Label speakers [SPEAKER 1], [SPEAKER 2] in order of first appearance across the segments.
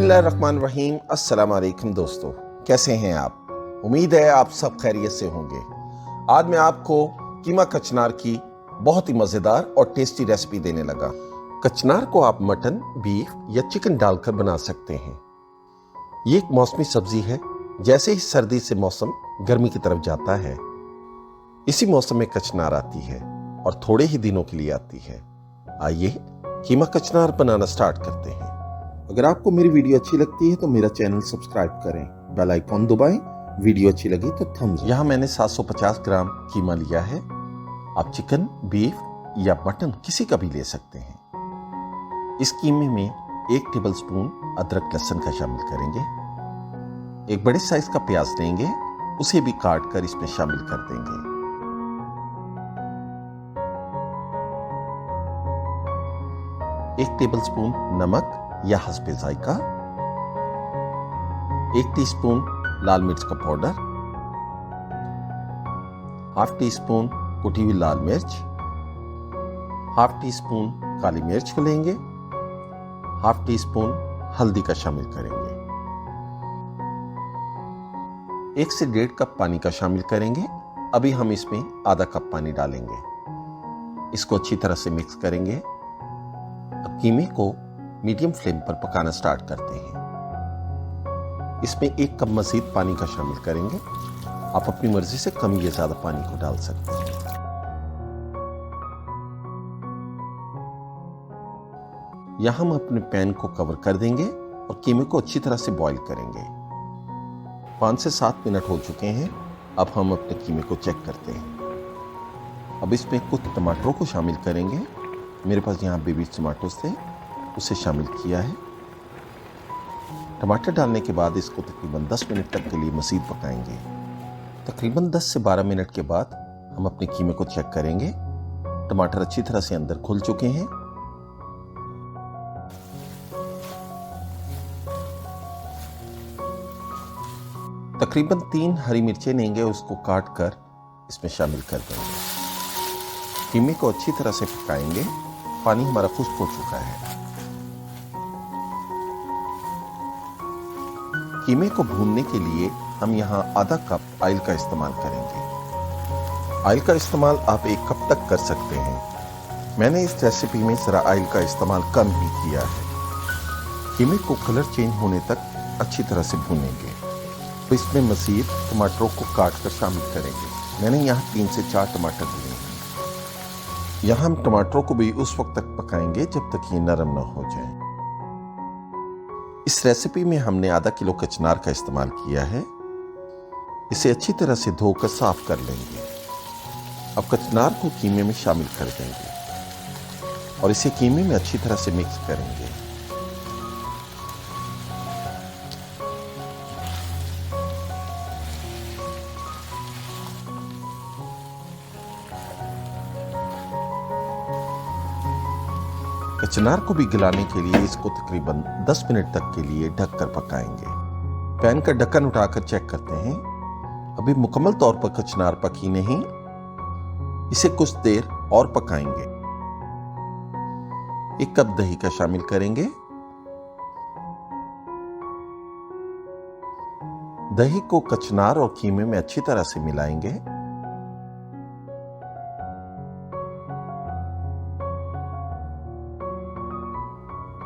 [SPEAKER 1] बिस्मिल्लाहिर्रहमानिर्रहीम। अस्सलाम वालेकुम दोस्तों, कैसे हैं आप? उम्मीद है आप सब खैरियत से होंगे। आज मैं आपको कीमा कचनार की बहुत ही मज़ेदार और टेस्टी रेसिपी देने लगा। कचनार को आप मटन, बीफ या चिकन डालकर बना सकते हैं। ये एक मौसमी सब्जी है। जैसे ही सर्दी से मौसम गर्मी की तरफ जाता है, इसी मौसम में कचनार आती है और थोड़े ही दिनों के लिए आती है। आइए कीमा कचनार बनाना स्टार्ट करते हैं। अगर आपको मेरी वीडियो अच्छी लगती है तो मेरा चैनल सब्सक्राइब करें, बेल आइकॉन दबाएं। वीडियो अच्छी लगी तो थम्स अप। यहाँ मैंने 750 ग्राम कीमा लिया है। आप चिकन, बीफ या मटन किसी का भी ले सकते हैं। इस कीमे में 1 टेबलस्पून अदरक लहसुन का शामिल करेंगे। एक बड़े साइज का प्याज लेंगे, उसे भी काट कर इसमें शामिल कर देंगे। एक टेबलस्पून नमक या हस्बे जायका, 1 टीस्पून लाल मिर्च का पाउडर, हाफ टी स्पून कुटी हुई लाल मिर्च, हाफ टी स्पून काली मिर्च को लेंगे, हाफ टी स्पून हल्दी का शामिल करेंगे। 1 से 1.5 कप पानी का शामिल करेंगे। अभी हम इसमें आधा कप पानी डालेंगे। इसको अच्छी तरह से मिक्स करेंगे। अब कीमे को मीडियम फ्लेम पर पकाना स्टार्ट करते हैं। इसमें 1 कप मजीद पानी का शामिल करेंगे। आप अपनी मर्जी से कम या ज्यादा पानी को डाल सकते हैं। यहां हम अपने पैन को कवर कर देंगे और कीमे को अच्छी तरह से बॉईल करेंगे। 5 से 7 मिनट हो चुके हैं। अब हम अपने कीमे को चेक करते हैं। अब इसमें कुछ टमाटरों को शामिल करेंगे। मेरे पास यहाँ बेबी टमाटो थे, उसे शामिल किया है। टमाटर डालने के बाद इसको तकरीबन 10 मिनट तक के लिए मज़ीद पकाएंगे। तकरीबन 10 से 12 मिनट के बाद हम अपने कीमे को चेक करेंगे। टमाटर अच्छी तरह से अंदर घुल चुके हैं। तकरीबन 3 हरी मिर्चें लेंगे, उसको काट कर इसमें शामिल कर देंगे। कीमे को अच्छी तरह से पकाएंगे। पानी हमारा खुश्क हो चुका है। कीमे को भूनने के लिए हम यहाँ आधा कप ऑयल का इस्तेमाल करेंगे। ऑयल का इस्तेमाल आप 1 कप तक कर सकते हैं। मैंने इस रेसिपी में जरा ऑयल का इस्तेमाल कम ही किया है। कीमे को कलर चेंज होने तक अच्छी तरह से भूनेंगे। तो इसमें मज़ीद टमाटरों को काट कर शामिल करेंगे। मैंने यहाँ 3 से 4 टमाटर लिए हैं। यहाँ हम टमाटरों को भी उस वक्त तक पकाएंगे जब तक ये नरम न हो जाए। इस रेसिपी में हमने आधा किलो कचनार का इस्तेमाल किया है। इसे अच्छी तरह से धोकर साफ कर लेंगे। अब कचनार को कीमे में शामिल कर देंगे और इसे कीमे में अच्छी तरह से मिक्स करेंगे। कचनार को भी गलाने के लिए इसको तकरीबन 10 मिनट तक के लिए ढककर पकाएंगे। पैन का ढक्कन उठाकर चेक करते हैं। अभी मुकम्मल तौर पर कचनार पकी नहीं, इसे कुछ देर और पकाएंगे। 1 कप दही का शामिल करेंगे। दही को कचनार और कीमे में अच्छी तरह से मिलाएंगे।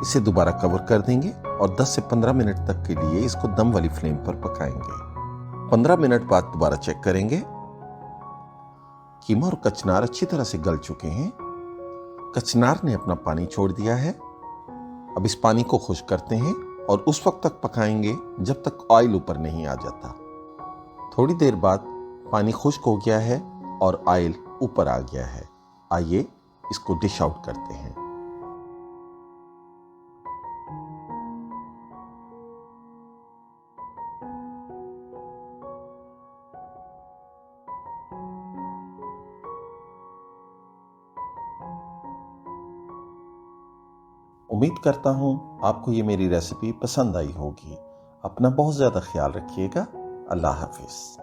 [SPEAKER 1] इसे दोबारा कवर कर देंगे और 10 से 15 मिनट तक के लिए इसको दम वाली फ्लेम पर पकाएंगे। 15 मिनट बाद दोबारा चेक करेंगे। कीमा और कचनार अच्छी तरह से गल चुके हैं। कचनार ने अपना पानी छोड़ दिया है। अब इस पानी को खुश्क करते हैं और उस वक्त तक पकाएंगे जब तक ऑयल ऊपर नहीं आ जाता। थोड़ी देर बाद पानी खुश्क हो गया है और ऑयल ऊपर आ गया है। आइए इसको डिश आउट करते हैं। उम्मीद करता हूँ आपको ये मेरी रेसिपी पसंद आई होगी। अपना बहुत ज़्यादा ख्याल रखिएगा। अल्लाह हाफिज़।